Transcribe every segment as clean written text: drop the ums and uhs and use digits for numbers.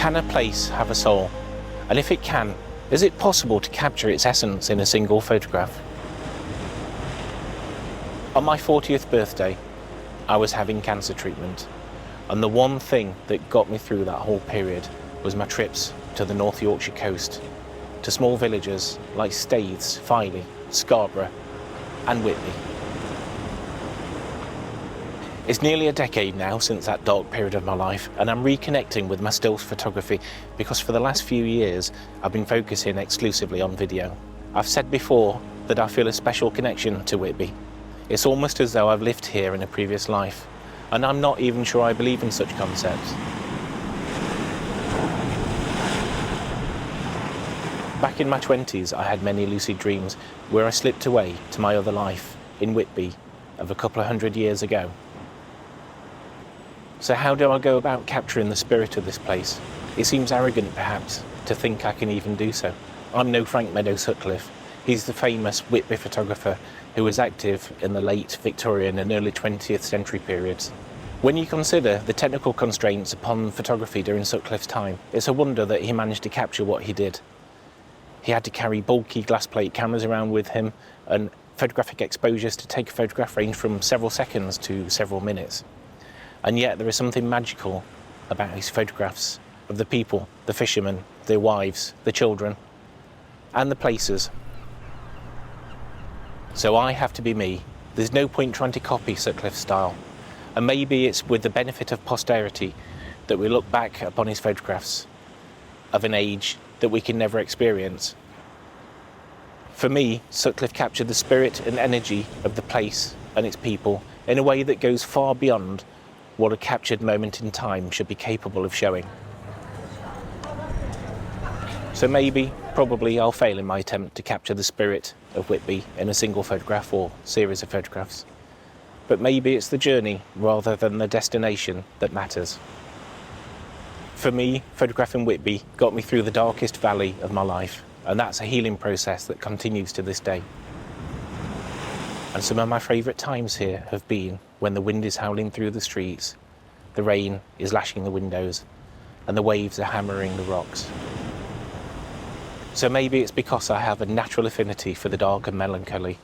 Can a place have a soul? And if it can, is it possible to capture its essence in a single photograph? On my 40th birthday, I was having cancer treatment, and the one thing that got me through that whole period was my trips to the North Yorkshire coast, to small villages like Staithes, Filey, Scarborough and Whitby. It's nearly a decade now since that dark period of my life, and I'm reconnecting with my stills photography because for the last few years I've been focusing exclusively on video. I've said before that I feel a special connection to Whitby. It's almost as though I've lived here in a previous life, and I'm not even sure I believe in such concepts. Back in my 20s, I had many lucid dreams where I slipped away to my other life in Whitby of a couple of 100 years ago. So how do I go about capturing the spirit of this place? It seems arrogant, perhaps, to think I can even do so. I'm no Frank Meadows-Sutcliffe. He's the famous Whitby photographer who was active in the late Victorian and early 20th century periods. When you consider the technical constraints upon photography during Sutcliffe's time, it's a wonder that he managed to capture what he did. He had to carry bulky glass plate cameras around with him, and photographic exposures to take a photograph range from several seconds to several minutes. And yet there is something magical about his photographs of the people, the fishermen, their wives, the children, and the places. So I have to be me. There's no point trying to copy Sutcliffe's style. And maybe it's with the benefit of posterity that we look back upon his photographs of an age that we can never experience. For me, Sutcliffe captured the spirit and energy of the place and its people in a way that goes far beyond what a captured moment in time should be capable of showing. So maybe, probably, I'll fail in my attempt to capture the spirit of Whitby in a single photograph or series of photographs. But maybe it's the journey rather than the destination that matters. For me, photographing Whitby got me through the darkest valley of my life, and that's a healing process that continues to this day. And some of my favourite times here have been when the wind is howling through the streets, the rain is lashing the windows, and the waves are hammering the rocks. So maybe it's because I have a natural affinity for the dark and melancholy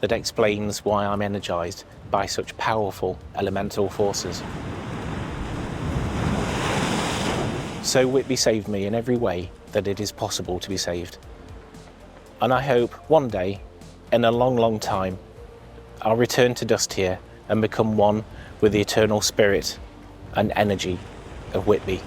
that explains why I'm energised by such powerful elemental forces. So Whitby saved me in every way that it is possible to be saved. And I hope one day, in a long, long time, I'll return to dust here and become one with the eternal spirit and energy of Whitby.